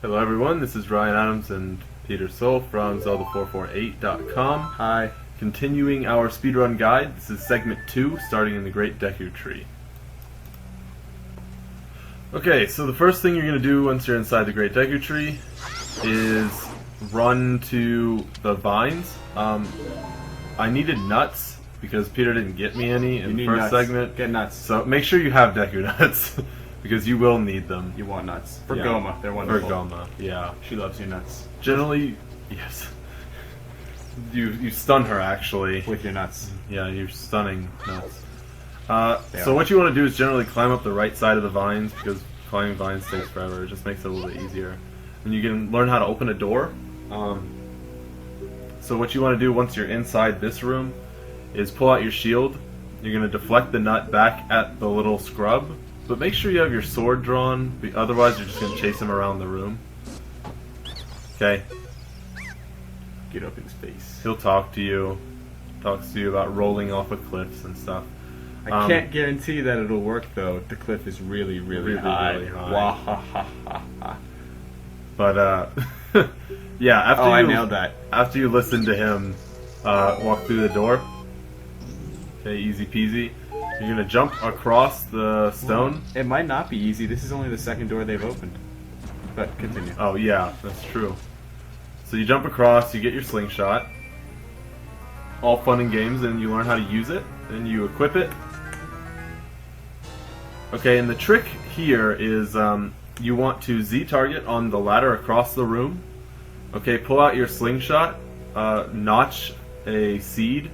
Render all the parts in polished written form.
Hello everyone, this is Ryan Adams and Peter Soul from Zelda448.com. Hi. Continuing our speedrun guide, this is segment 2, starting in the Great Deku Tree. Okay, so the first thing you're going to do once you're inside the Great Deku Tree is run to the vines. I needed nuts because Peter didn't get me any in the first segment. Get nuts. So make sure you have Deku nuts because you will need them. You want nuts. For Goma, they're wonderful. For Goma, yeah. She loves your nuts. Generally, yes. You stun her, actually. With your nuts. Yeah, you're stunning nuts. So what you want to do is generally climb up the right side of the vines, because climbing vines takes forever. It just makes it a little bit easier. And you can learn how to open a door. So what you want to do once you're inside this room is pull out your shield. You're going to deflect the nut back at the little scrub. But make sure you have your sword drawn, otherwise you're just going to chase him around the room. Okay? Get up in his face. He'll talk to you. Talks to you about rolling off of cliffs and stuff. I can't guarantee that it'll work though. The cliff is really, really high. Really high. Wahahaha. But yeah, after I nailed that. After you listen to him walk through the door, okay, easy peasy. You're gonna jump across the stone. It might not be easy. This is only the second door they've opened. But continue. Oh yeah, that's true. So you jump across, you get your slingshot. All fun and games, and you learn how to use it, and you equip it. Okay, and the trick here is you want to Z-target on the ladder across the room. Okay, pull out your slingshot, notch a seed,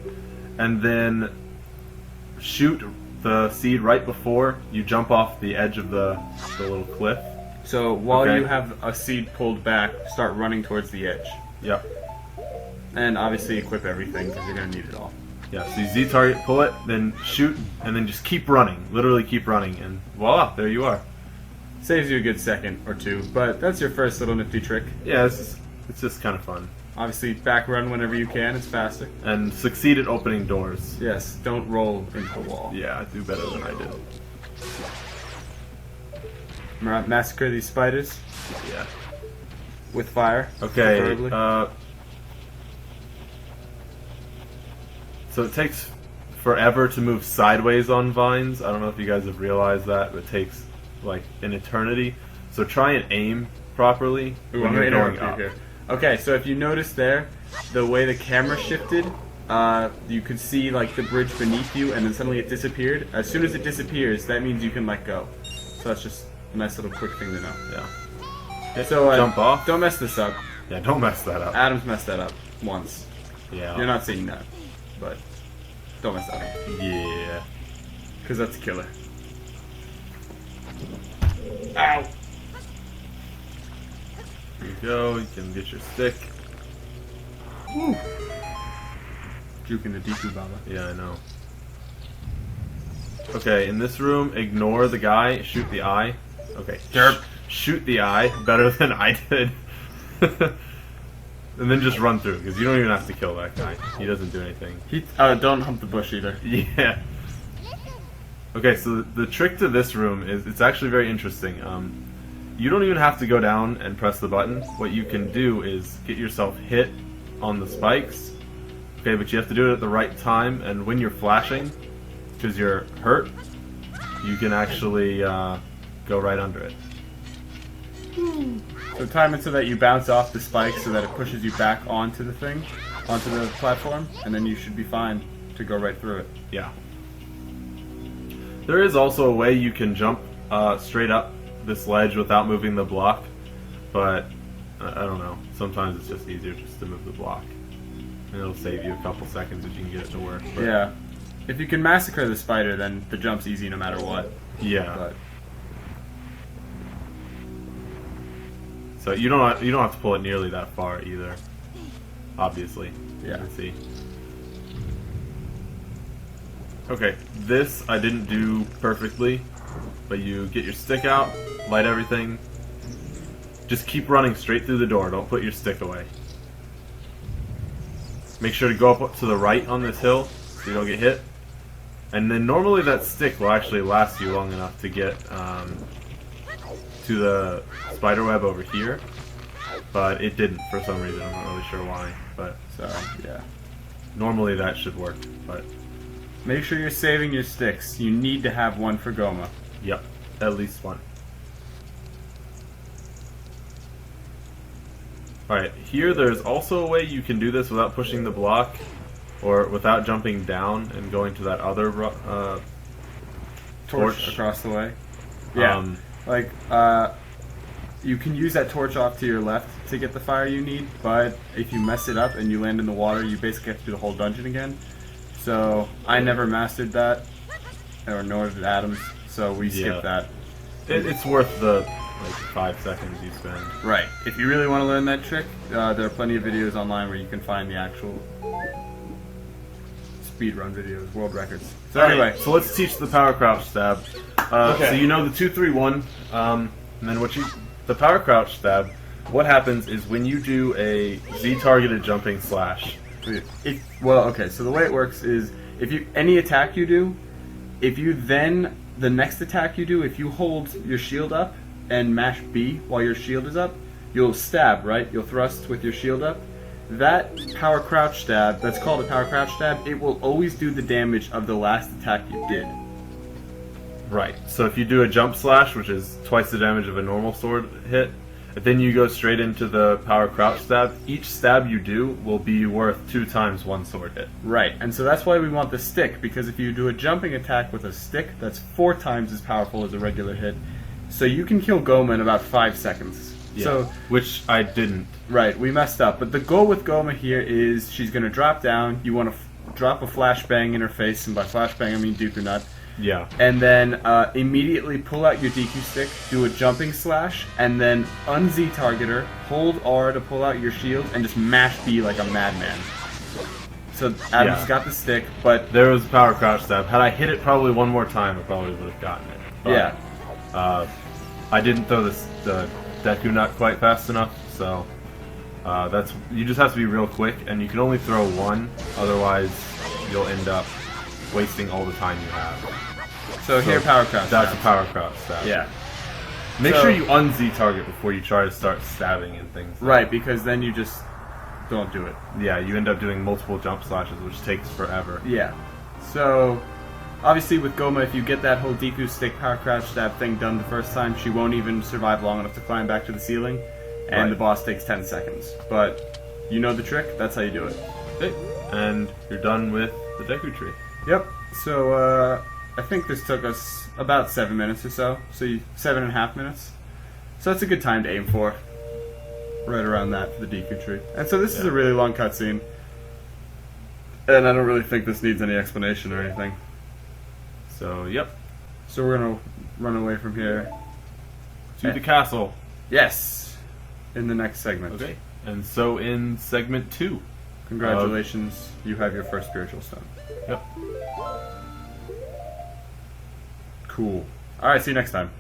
and then shoot the seed right before you jump off the edge of the little cliff. So while you have a seed pulled back, start running towards the edge. Yep. And obviously equip everything, because you're going to need it all. Yeah, so you Z-target, pull it, then shoot, and then just keep running. Literally keep running, and voila, there you are. Saves you a good second or two, but that's your first little nifty trick. Yeah, it's just kind of fun. Obviously, back run whenever you can, it's faster. And succeed at opening doors. Yes, don't roll into the wall. Yeah, do better than I did. Massacre these spiders Yeah. with fire. Okay, preferably. So it takes forever to move sideways on vines. I don't know if you guys have realized that, but it takes like an eternity. So try and aim properly when you're going up. Here. Okay, so if you notice there, the way the camera shifted, you could see like the bridge beneath you, and then suddenly it disappeared. As soon as it disappears, that means you can let go. So that's just a nice little quick thing to know. Yeah. Okay, so jump off. Don't mess this up. Yeah, don't mess that up. Adam's messed that up once. Yeah. You're not seeing that, but don't mess that up. Yeah. Because that's a killer. Ow! Here you go. You can get your stick. Woo! Juking the Deku Baba. Yeah, I know. Okay, in this room, ignore the guy, shoot the eye. Okay, derp. Shoot the eye, better than I did. And then just run through, because you don't even have to kill that guy. He doesn't do anything. Don't hump the bush either. Yeah. Okay, so the trick to this room is, it's actually very interesting. You don't even have to go down and press the button. What you can do is get yourself hit on the spikes. Okay, but you have to do it at the right time, and when you're flashing, because you're hurt, you can actually go right under it. So time it so that you bounce off the spike so that it pushes you back onto the thing, onto the platform, and then you should be fine to go right through it. Yeah. There is also a way you can jump straight up this ledge without moving the block, but I don't know. Sometimes it's just easier just to move the block. And it'll save you a couple seconds if you can get it to work. But yeah. If you can massacre the spider, then the jump's easy no matter what. yeah. But So you don't have to pull it nearly that far either. Obviously. yeah. Let's see. Okay, this I didn't do perfectly, but you get your stick out, light everything. Just keep running straight through the door. Don't put your stick away. Make sure to go up to the right on this hill so you don't get hit. And then normally that stick will actually last you long enough to get to the spider web over here. but it didn't for some reason. I'm not really sure why, but So, yeah. normally that should work. But Make sure you're saving your sticks. You need to have one for Goma. yep, at least one. Alright, here there's also a way you can do this without pushing the block, or without jumping down and going to that other torch. Across the way. Yeah. Like, you can use that torch off to your left to get the fire you need, but if you mess it up and you land in the water, you basically have to do the whole dungeon again. So, I never mastered that, or nor did Adams, so we skipped that. It's worth the 5 seconds you spend. Right. If you really want to learn that trick, there are plenty of videos online where you can find the actual speedrun videos, world records. So anyway, so let's teach the power crouch stab. Okay. So you know the 2, 3, 1, and then the power crouch stab. What happens is when you do a Z targeted jumping slash. okay. So the way it works is any attack you do, the next attack you do, if you hold your shield up and mash B while your shield is up, you'll stab, right? You'll thrust with your shield up. That power crouch stab, that's called a power crouch stab, it will always do the damage of the last attack you did. Right. So if you do a jump slash, which is twice the damage of a normal sword hit, then you go straight into the power crouch stab. Each stab you do will be worth 2 times one sword hit. Right, and so that's why we want the stick, because if you do a jumping attack with a stick, that's 4 times as powerful as a regular hit. So you can kill Goma in about 5 seconds. Yeah, So, which I didn't. right, we messed up. But the goal with Goma here is she's going to drop down. You want to drop a flashbang in her face, and by flashbang I mean Deku Nut. Yeah. And then immediately pull out your Deku stick, do a jumping slash, and then un-Z target her, hold R to pull out your shield, and just mash B like a madman. So Adam's got the stick, but There was a power crouch stab. Had I hit it probably one more time, I probably would have gotten it. But, yeah. I didn't throw the Deku Nut quite fast enough, so you just have to be real quick, and you can only throw one, otherwise you'll end up wasting all the time you have. So here, power crouch. That's stab. a power crouch stab. Yeah. Make So- sure you un-Z target before you try to start stabbing and things. Right, because then you just don't do it. Yeah, you end up doing multiple jump slashes, which takes forever. Yeah. So, obviously with Goma, if you get that whole Deku stick power crouch stab thing done the first time, she won't even survive long enough to climb back to the ceiling, and Right. the boss takes 10 seconds. But you know the trick, that's how you do it. Okay. And you're done with the Deku Tree. Yep. So, I think this took us about 7 minutes or so. 7.5 minutes. So that's a good time to aim for. Right around that for the Deku Tree. And so this is a really long cutscene. And I don't really think this needs any explanation or anything. So, yep. So we're gonna run away from here. To the castle. Yes! In the next segment. Okay. And so in segment 2. Congratulations, you have your first spiritual stone. Yep. Cool. Alright, see you next time.